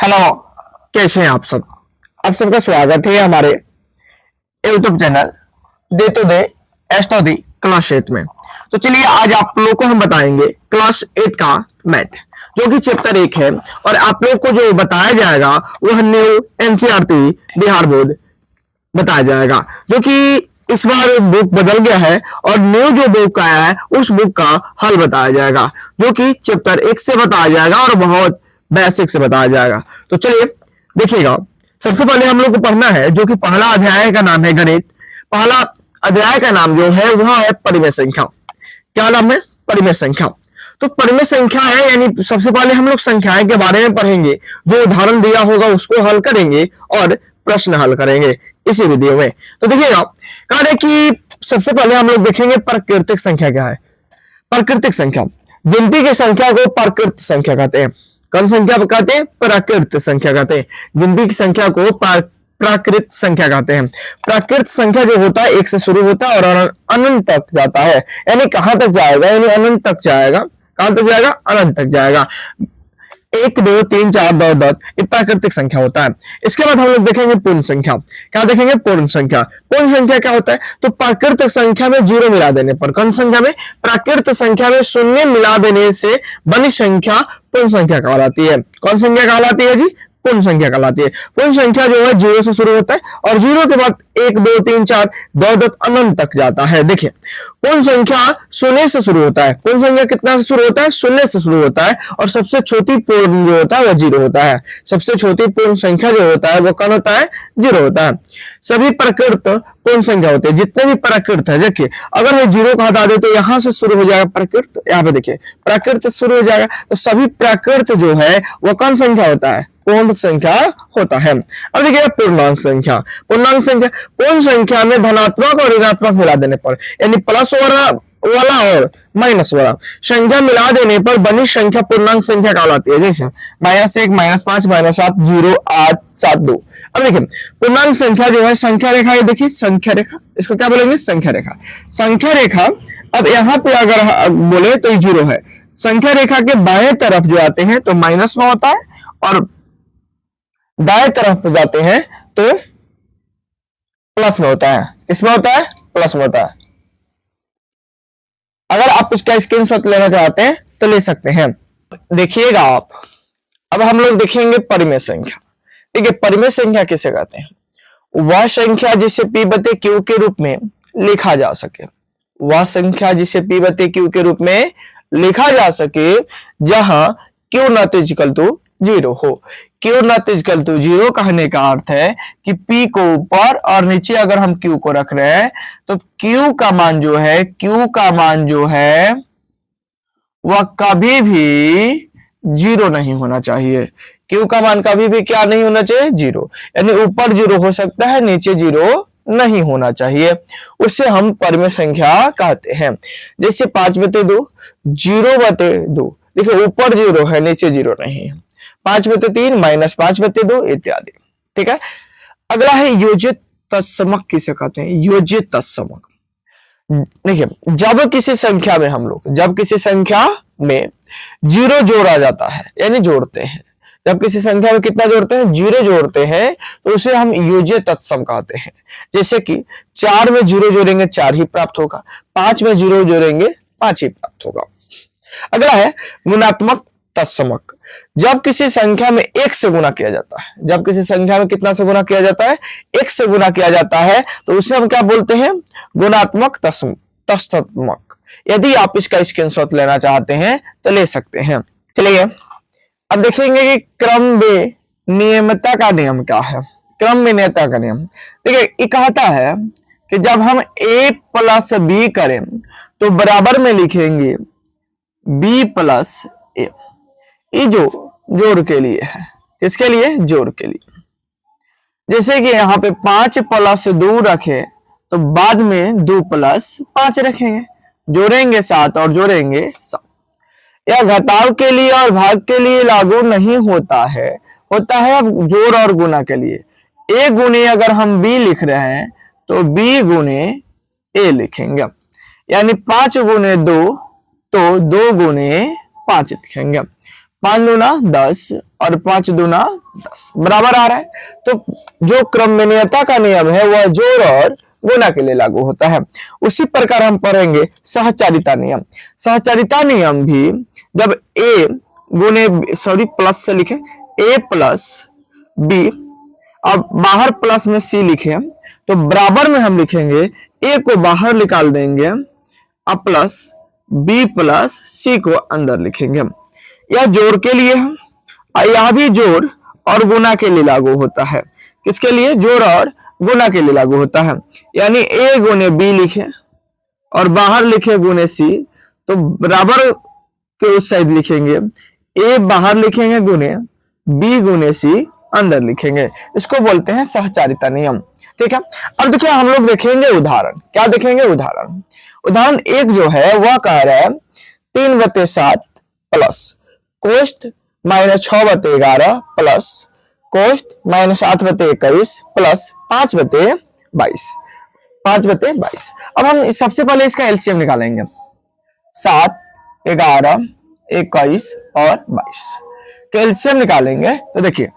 Hello, कैसे हैं आप सबका स्वागत है हमारे YouTube channel day to day astro class 8 में। तो चलिए आज आप लोग को हम बताएंगे क्लास 8 का मैथ जो कि चैप्टर 1 है और आप लोग को जो बताया जाएगा वह न्यू एनसीईआरटी बिहार बोर्ड बताया जाएगा, जो कि इस बार बुक बदल गया है और न्यू जो बुक आया है उस बुक का हल बताया जाएगा, जो कि चैप्टर 1 से बताया जाएगा और बहुत बेसिक से बताया जाएगा। तो चलिए देखिएगा, सबसे पहले हम लोग को पढ़ना है जो कि पहला अध्याय का नाम है गणित। पहला अध्याय का नाम जो है वह है परिमेय संख्या। क्या नाम है? परिमेय संख्या। तो परिमेय संख्या है, यानी सबसे पहले हम लोग संख्याएं के बारे में पढ़ेंगे, जो उदाहरण दिया होगा उसको हल करेंगे और प्रश्न हल करेंगे इसी वीडियो में। तो देखिएगा, कह रहे कि सबसे पहले हम लोग देखेंगे प्राकृतिक संख्या क्या है। प्राकृतिक संख्या, गिनती की संख्या को प्राकृत संख्या कहते हैं। कौन संख्या कहते हैं? प्राकृत संख्या कहते हैं। गिनती की संख्या को प्राकृत संख्या कहते हैं। प्राकृत संख्या जो होता है 1 से शुरू होता है और अनंत तक जाता है। यानी कहां तक जाएगा? यानी अनंत तक जाएगा। कहां तक जाएगा? अनंत तक जाएगा। 1 2 3 4 2 10 ये प्राकृतिक संख्या होता है। इसके बाद हम लोग देखेंगे पूर्ण संख्या। क्या देखेंगे? पूर्ण संख्या। पूर्ण संख्या क्या होता है? तो प्राकृतिक संख्या में 0 मिला देने पर, कौन संख्या में? प्राकृतिक संख्या में 0 मिला देने से बनी संख्या पूर्ण संख्या कहलाती है। कौन संख्या कहलाती है जी? पूर्ण संख्या कहलाती है। पूर्ण संख्या जो है 0 से शुरू होता है और 0 के बाद 1 2 3 4 2 10 अनंत तक जाता है। देखिए, पूर्ण संख्या 0 से शुरू होता है। पूर्ण संख्या कितना से शुरू होता है? 0 से शुरू होता है और सबसे छोटी पूर्ण जो होता है वह 0 होता है। सबसे छोटी पूर्ण संख्या जो होता है वो कौन होता है? 0 होता है। सभी प्राकृत पूर्ण संख्या होते हैं, जितने भी प्राकृत है। देखिए, अगर है 0 को हटा दे तो यहां से शुरू हो जाएगा प्राकृत। यहाँ पे देखिए प्राकृत से शुरू हो जाएगा, तो सभी प्राकृत जो है वह कौन संख्या होता है? पूर्ण संख्या होता है। अब देखिए पूर्णांक संख्या। पूर्णांक संख्या, पूर्ण संख्या में धनात्मक और ऋणात्मक मिला देने पर, यानी प्लस वाला और माइनस वाला संख्या मिला देने पर बनी संख्या पूर्णांक संख्या कहलाती है। जैसे -1 -5 -7 0 8 7 2। अब देखिए पूर्णांक संख्या जो है संख्या रेखा, ये देखिए संख्या रेखा, इसको क्या बोलेंगे? संख्या रेखा। संख्या रेखा, अब यहाँ पे अगर बोले तो 0 है। संख्या रेखा के बाएं तरफ जो आते हैं तो माइनस में होता है और दाएं तरफ जाते हैं तो प्लस में होता है। किसमें होता है? प्लस में होता है। अगर आप इसका स्क्रीनशॉट लेना चाहते हैं तो ले सकते हैं। देखिएगा आप, अब हम लोग देखेंगे परिमेय संख्या। देखिए परिमेय संख्या किसे कहते हैं? वह संख्या जिसे p बटे q के रूप में लिखा जा सके। वह संख्या जिसे p बटे q के रूप में लिखा जा सके जहां q नॉट इक्वल टू 0 हो। q नॉट इक्वल टू 0 कहने का अर्थ है कि p को ऊपर और नीचे अगर हम q को रख रहे हैं तो q का मान जो है, q का मान जो है वह कभी भी 0 नहीं होना चाहिए। q का मान कभी भी क्या नहीं होना चाहिए? 0। यानी ऊपर 0 हो सकता है, नीचे 0 नहीं होना चाहिए। उसे हम परिमेय संख्या कहते हैं। जैसे 5 बटे 2, 0 बटे 2। देखिए ऊपर 0 है, नीचे 0 नहीं है। 5 बटे 3 -5 बटे 2 इत्यादि। ठीक है। अगला है योजित तत्समक किसे कहते हैं? योजित तत्समक। देखिए जब किसी संख्या में हम लोग, जब किसी संख्या में 0 जोड़ा जाता है, यानी जोड़ते हैं, जब किसी संख्या में कितना जोड़ते हैं? 0 जोड़ते हैं, तो उसे हम योजित तत्सम कहते हैं। जैसे कि 4 में 0 जोड़ेंगे 4 ही प्राप्त होगा, 5 में 0 जोड़ेंगे 5 ही प्राप्त होगा। अगला है गुणात्मक तत्समक। जब किसी संख्या में 1 से गुना किया जाता है, जब किसी संख्या में कितना से गुना किया जाता है? 1 से गुना किया जाता है, तो उसे हम क्या बोलते हैं? गुणात्मक तत्समक। यदि आप इसका स्क्रीनशॉट लेना चाहते हैं तो ले सकते हैं। चलिए अब देखेंगे कि क्रम विनिमयता का नियम क्या है। क्रम विनिमयता का नियम, देखिए ये कहता है कि जब हम a प्लस b करें तो बराबर में लिखेंगे b प्लस a। ये जो जोड़ के लिए है, किसके लिए? जोड़ के लिए। जैसे कि यहाँ पे 5 प्लस 2 रखे तो बाद में 2 प्लस 5 रखेंगे, जोड़ेंगे 7 और जोड़ेंगे 7। यह घटाव के लिए और भाग के लिए लागू नहीं होता है, होता है अब जोड़ और गुना के लिए। a गुने अगर हम b लिख रहे हैं तो b गुने a लिखेंगे, यानी 5 गुने 2 तो 2 गुने 5 लिखेंगे। 5 दूना 10 और 5 दूना 10 बराबर आ रहा है। तो जो क्रमनियता का नियम है वह जोड़ और गुना के लिए लागू होता है। उसी प्रकार हम पढ़ेंगे सहचारिता नियम। सहचारिता नियम भी जब ए गुने सॉरी प्लस से लिखे ए प्लस बी, अब बाहर प्लस में सी लिखे तो बराबर में हम लिखेंगे ए को बाहर निकाल देंगे अब प्लस बी प्लस सी को अंदर लिखेंगे। यह जोड़ के लिए है और यह भी जोड़ और गुना के लिए लागू होता है। किसके लिए? जोड़ और गुना के लिए लागू होता है। यानी ए गुने बी लिखे और बाहर लिखे गुने सी, तो बराबर के उस साइड लिखेंगे ए बाहर लिखेंगे गुने बी गुने सी अंदर लिखेंगे। इसको बोलते हैं सहचारिता नियम। ठीक है, अब देखिए हम लोग देखेंगे उदाहरण। क्या देखेंगे? उदाहरण। उदाहरण एक जो है वह कह रहा है 3/7 प्लस कोष्ठ -6/11 प्लस कोष्ठ -8/21 प्लस 5/22। 5/22। अब हम सबसे पहले इसका एलसीएम निकालेंगे। 7, 11, 21 और 22 का एलसीएम निकालेंगे तो देखिए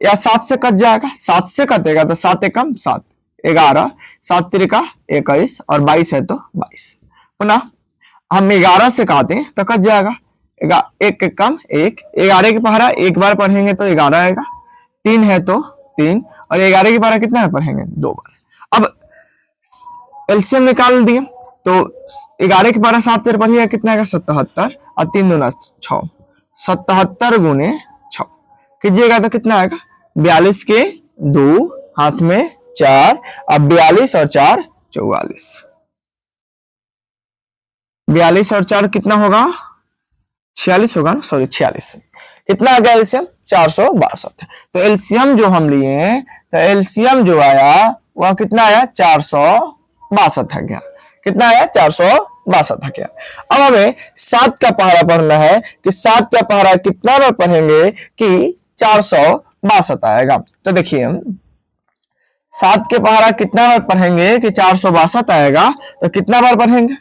या 7 से कट जाएगा, 7 से कटेगा तो 7 एकम 7, 11, 7 त्रिका 21 और 22 है तो 22। पुनः हम 11 से काटें तो कट जाएगा, एक कम 1, 11 की पहाड़ा एक बार पढ़ेंगे तो 11 आएगा, 3 है तो 3 और 11 की पहाड़ा कितना पढ़ेंगे? 2 बार। अब एलसीएम निकाल दिए तो 11 की पहाड़ा 7 बार पढ़िएगा कितना आएगा? 77 और 3 दूना 6, 77 गुने 6 कीजिएगा तो कितना आएगा? 42 के 2 हाथ में 4, अब 42 और 4 44। 42 और 4 कितना होगा? 46 होगा ना, सॉरी 46। कितना आ गया एलसीएम? 462। तो एलसीएम जो हम लिए तो एलसीएम जो आया वह कितना आया? 462 आ गया। कितना आया? 462 आ गया। अब हमें 7 का पहाड़ा पढ़ना है कि 7 का पहाड़ा कितना बार पढ़ेंगे कि 462 आएगा। तो देखिए 7 के पहाड़ा कितना बार पढ़ेंगे कि 462 आएगा, तो कितना बार पढ़ेंगे?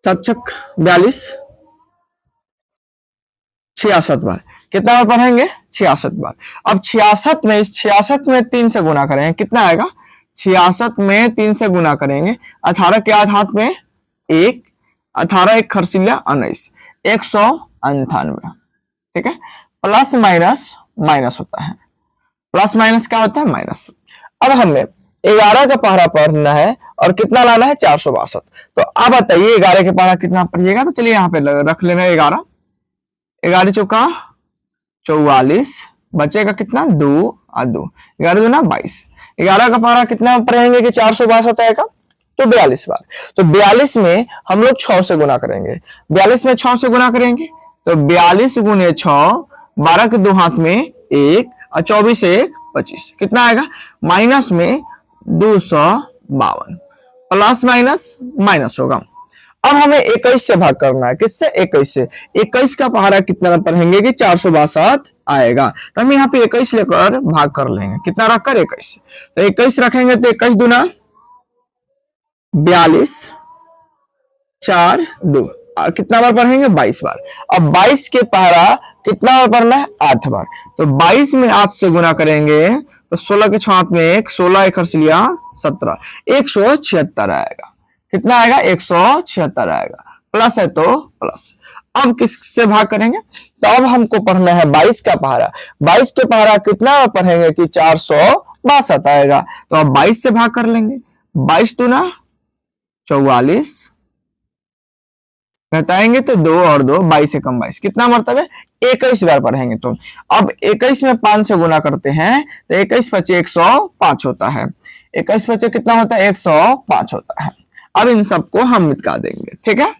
7 छक 42, 66 बार। कितना बार पढ़ेंगे? 66 बार। अब 66 में, इस 66 में 3 से गुना करेंगे, कितना आएगा? 66 में 3 से गुना करेंगे, 18 के हाथ में 1, 18 1 खरसिलिया 19, 198। ठीक है, प्लस माइनस माइनस होता है, प्लस माइनस क्या होता है? माइनस। अब हमें 11 का पहाड़ा पढ़ना है और कितना लाना है? 462। तो अब बताइए 11 के पहाड़ा कितना पढ़िएगा? तो चलिए यहाँ पे रख लेना 11, 11 चौका 44, बचेगा कितना? 2 और 2, 11 दूना 22। 11 का पहाड़ा कितना पढ़ेंगे कि 462 आएगा? तो 42 बार। तो 42 में हम लोग 6 से गुना करेंगे, 42 में 6 से गुना करेंगे तो 42 गुने 6, 12 के 2 हाथ में 1 और 24 से 1 25। कितना आएगा? माइनस में 252, प्लस माइनस माइनस होगा। अब हमें 21 से भाग करना है। किससे? 21 से। 21 का पहाड़ा कितना पढ़ेंगे कि 462 आएगा। तो हम यहाँ पे 21 लेकर भाग कर लेंगे, कितना रखकर? 21। तो 21 रखेंगे तो 21 दूना 42, 4 2, कितना बार पढ़ेंगे? 22 बार। अब 22 के पहाड़ा कितना बार पढ़ना है? 8 बार। तो 22 में 8 से गुना करेंगे तो 16 के 6 हाथ में 1, 16 1 खरसिलिया 17, 176 आएगा। कितना आएगा? 176 आएगा। प्लस है तो प्लस। अब किससे भाग करेंगे? तो अब हमको पढ़ना है 22 का पहाड़ा। 22 के पहाड़ा कितना बार पढ़ेंगे कि 462 आएगा। तो अब 22 से भाग कर लेंगे, 22 दूना 44, घटाएंगे तो 2 और 2, 22 एकम 22। कितना मरतबे? 21 बार पढ़ेंगे। तो अब 21 में 5 से गुना करते हैं तो 21 पचे 105 होता है, 21 पचे कितना होता है? 105 होता है। अब इन सबको हम मिटा देंगे। ठीक है,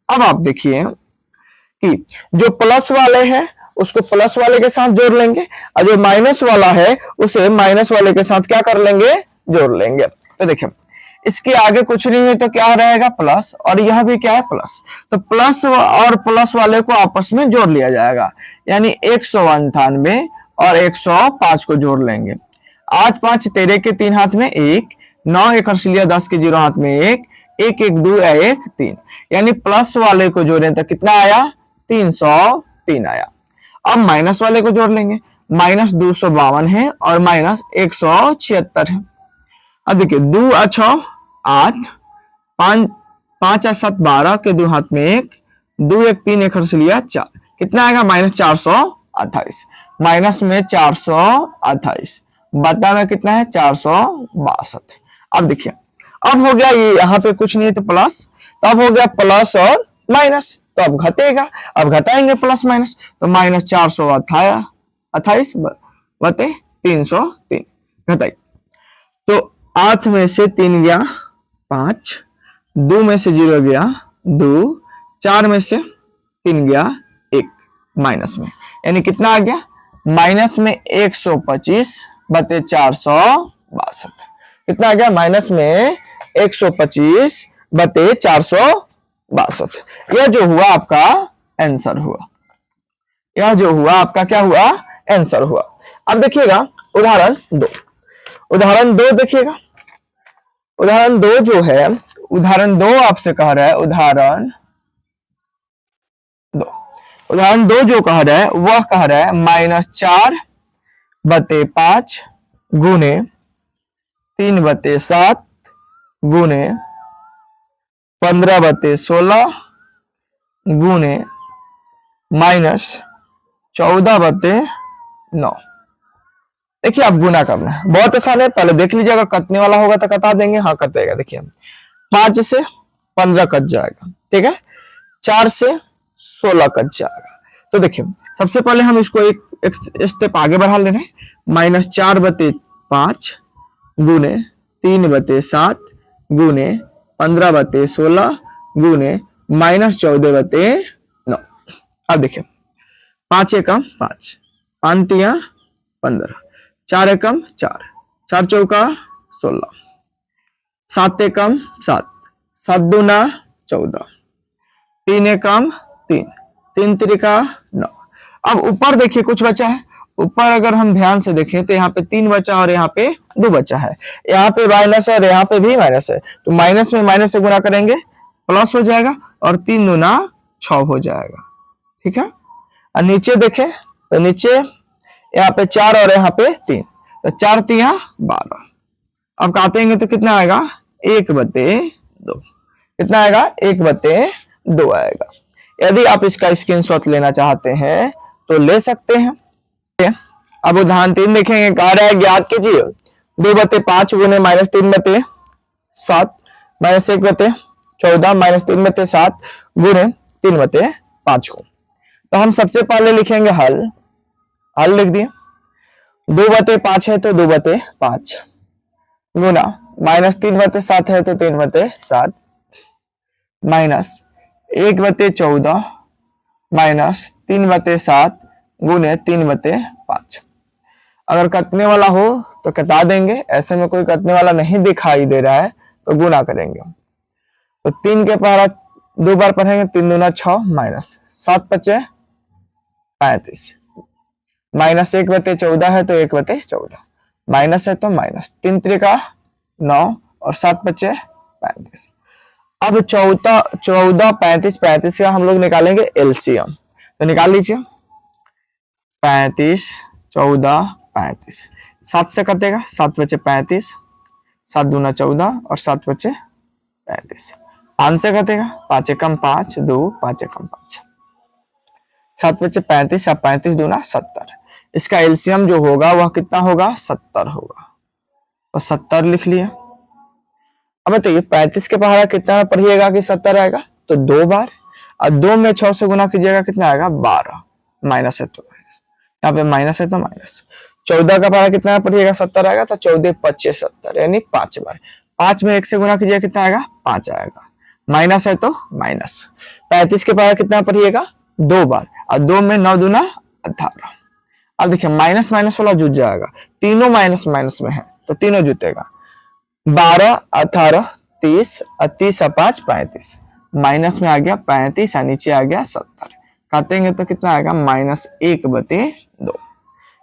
अब आप देखिए कि जो प्लस वाले हैं उसको प्लस वाले के साथ जोड़ लेंगे और जो माइनस वाला है उसे माइनस वाले के साथ क्या कर लेंगे? जोड़ लेंगे। तो देखिए इसके आगे कुछ नहीं है तो क्या रहेगा? प्लस, और यह भी क्या है? प्लस। तो प्लस और प्लस वाले को आपस में जोड़ लिया जाएगा, यानी 198 और 105 को जोड़ लेंगे। 8 5 13 के 3 हाथ में 1, 9 1 खरसिलिया 10 के 0 हाथ में 1, एक एक दो एक तीन, यानी प्लस वाले को जोड़ें तो कितना आया 303 आया। अब माइनस वाले को जोड़ लेंगे, माइनस 252 है और माइनस 176 है। अब देखिए 2 अच्छा 8, 5 5 7 12 के दो हाथ में एक, 2 1 3 एक हर्ष लिया 4, कितना आएगा माइनस 428, माइनस में 428, बटा में कितना है 462। अब देखिए अब हो गया ये यहाँ पे कुछ नहीं है तो प्लस, तो अब हो गया प्लस और माइनस, तो अब घटेगा, अब घटाएंगे प्लस माइनस, तो माइनस 428 बटे 303 घटाई, तो 8 में से 3 गया 5, 2 में से 0 गया 2, 4 में से 3 गया 1 माइनस में, यानी कितना आ गया माइनस में 125 बटे 462, कितना आ गया माइनस में 125 बटे 462। यह जो हुआ आपका आंसर हुआ, यह जो हुआ आपका क्या हुआ आंसर हुआ। अब देखिएगा उदाहरण 2, उदाहरण 2 देखिएगा, उदाहरण 2 जो है, उदाहरण 2 आपसे कह रहा है, उदाहरण 2 जो कह रहा है वह कह रहा है माइनस 4 बटे 5 गुने 3 बटे 7 गुने 15 बटे 16 गुने माइनस 14 बटे 9। देखिए आप गुना करना है, बहुत आसान है, पहले देख लीजिए, अगर कटने वाला होगा तो कटा देंगे, हाँ कटेगा। देखिए 5 से 15 कट जाएगा, ठीक है, 4 से 16 कट जाएगा। तो देखिए सबसे पहले हम इसको एक स्टेप आगे बढ़ा ले रहे हैं, माइनस 4 बटे 5 गुने 3 बटे 7 गुने 15 बटे 16 गुने माइनस 14 बटे 9। अब देखिए 5 एकम 5, 5 तिया 15, 4 एकम 4, 4 चौका 16, 7 एकम 7, 7 दूना 14, 3 एकम 3, 3 त्रिका 9। अब ऊपर देखिए कुछ बचा है, ऊपर अगर हम ध्यान से देखें तो यहाँ पे 3 बचा और यहाँ पे 2 बचा है, यहाँ पे माइनस है और यहाँ पे भी माइनस है, तो माइनस में माइनस से गुना करेंगे प्लस हो जाएगा और 3 दूना 6 हो जाएगा, ठीक है। और नीचे देखें तो नीचे यहाँ पे 4 और यहाँ पे 3, तो 4 तिया 12। अब काटेंगे तो कितना आएगा 1/2, कितना आएगा 1/2 आएगा। यदि आप इसका स्क्रीनशॉट लेना चाहते हैं तो ले सकते हैं। अब उदाहरण 3 देखेंगे, कह रहा है ज्ञात कीजिए 2/5 गुने माइनस 3/7 माइनस 1/14 माइनस 3/7 गुने 3/5 को। तो हम सबसे पहले लिखेंगे हल, हल लिख दिए, 2/5 है तो 2/5 गुना माइनस 3/7 है तो 3/7 माइनस 1/14 माइनस 3/7 गुने 3/5। अगर कटने वाला हो तो कटा देंगे, ऐसे में कोई कटने वाला नहीं दिखाई दे रहा है तो गुना करेंगे। तो 3 के पहला 2 बार पढ़ेंगे, 3 दूना 6 माइनस 7 पचे 35 माइनस 1/14 है तो 1/14 माइनस है तो माइनस, 3 त्रिका 9 और 7 पचे 35। अब 14 35 35 का हम लोग निकालेंगे एलसीएम, तो निकाल लीजिए 35 14 35, 7 से कटेगा 7 बचे 35, 7 दूना 14 और 7 बचे 35, 5 से कटेगा 5 एकम 5 2 5 एकम 5, 7 बचे 35 और 35 दूना 70। इसका एलसीएम जो होगा वह कितना होगा 70 होगा, तो 70 लिख लिया। अब बताइए 35 के पहाड़ा कितना पढ़िएगा कि 70 आएगा, तो 2 बार, और 2 में 6 से गुना कीजिएगा कितना आएगा 12, माइनस है तो माइनस, यहाँ पे माइनस है तो माइनस। 14 का पहाड़ा कितना पढ़िएगा 70 आएगा, तो 14 25 70 यानी 5 बार, 5 में 1 से गुना कीजिएगा कितना आएगा 5 आएगा, माइनस है तो माइनस। 35 के पहाड़ा कितना पढ़िएगा 2 बार, और 2 में 9 दूना 18। अब देखिए माइनस माइनस वाला जुट जाएगा, तीनों माइनस माइनस में है तो तीनों जुटेगा, 12 18 30 और 30 और 5 35, माइनस में आ गया 35 और नीचे आ गया 70। काटेंगे तो कितना आएगा -1/2,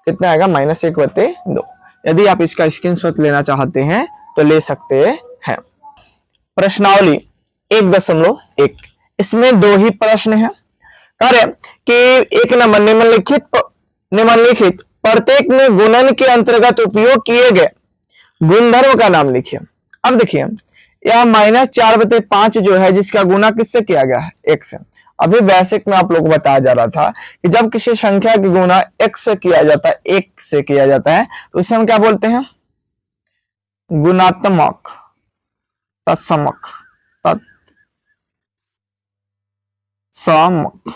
कितना आएगा -1/2। यदि आप इसका स्क्रीनशॉट लेना चाहते हैं तो ले सकते हैं। प्रश्नावली 1.1 इसमें 2 ही प्रश्न है। कार्य कि एक नंबर निम्नलिखित प्रत्येक में गुणन के अंतर्गत उपयोग किए गए गुणधर्म का नाम लिखिए। अब देखिए यह -4/5 जो है जिसका गुना किससे किया गया है, x से। अभी बेसिक में आप लोग को बताया जा रहा था कि जब किसी संख्या की गुना x से किया जाता है, एक से किया जाता है, तो इसे हम क्या बोलते हैं, गुणात्मक, तत्समक, तत्समक,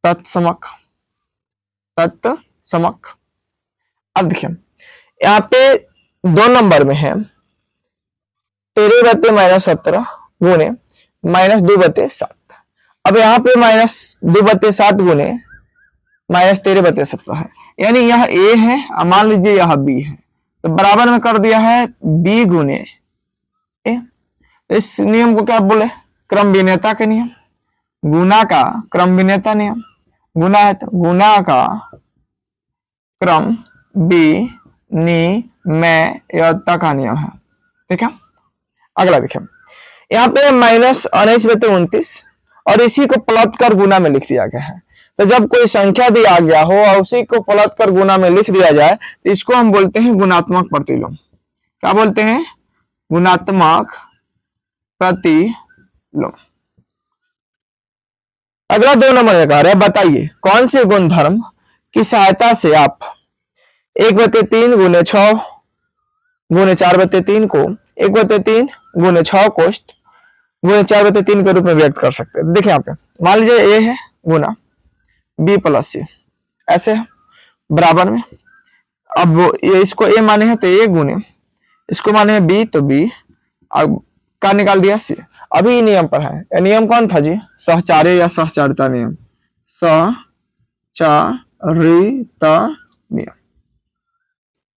तत्समक, तत्समक। अब देखिए यहाँ पे 2 नंबर में है 13/-17 गुने -2/7। अब यहाँ पे -2/7 गुने -13/17 है, यानी यह a है, मान लीजिए यह b है, तो बराबर में कर दिया है b गुने a। इस नियम को क्या बोले, क्रम विनेयता के नियम, गुना का क्रम विनेयता नियम, गुना है तो गुना का क्रम विनिमयता का नियम है। ठीक है, अगला देखिए यहाँ पे -19/29 और इसी को पलट कर गुना में लिख दिया गया है। तो जब कोई संख्या दिया गया हो और उसी को पलट कर गुना में लिख दिया जाए तो इसको हम बोलते हैं गुणात्मक प्रतिलोम। क्या बोलते हैं, गुणात्मक प्रतिलोम। अगला 2 नंबर का कार्य, बताइए कौन से गुणधर्म की सहायता से आप 1/3 गुने 6 गुने 4/3 को 1/3 गुने 6 कोष्ठ गुने 4/3 के रूप में व्यक्त कर सकते हैं। देखिए यहाँ पे मान लीजिए a है गुना b + c, ऐसे है बराबर में। अब ये इसको a माने हैं तो a गुने, इसको माने हैं b तो b, अब का निकाल दिया c। अभी नियम पर है, यह नियम कौन था जी, सहचार्य या सहचारिता नियम, सहचारिता नियम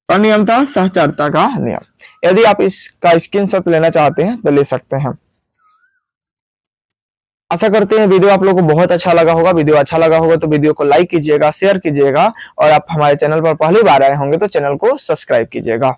का नियम था, सहचारिता का नियम। यदि आप इसका स्क्रीनशॉट लेना चाहते हैं तो ले सकते हैं। आशा करते हैं वीडियो आप लोगों को बहुत अच्छा लगा होगा। वीडियो अच्छा लगा होगा तो वीडियो को लाइक कीजिएगा, शेयर कीजिएगा, और आप हमारे चैनल पर पहली बार आए होंगे तो चैनल को सब्सक्राइब कीजिएगा।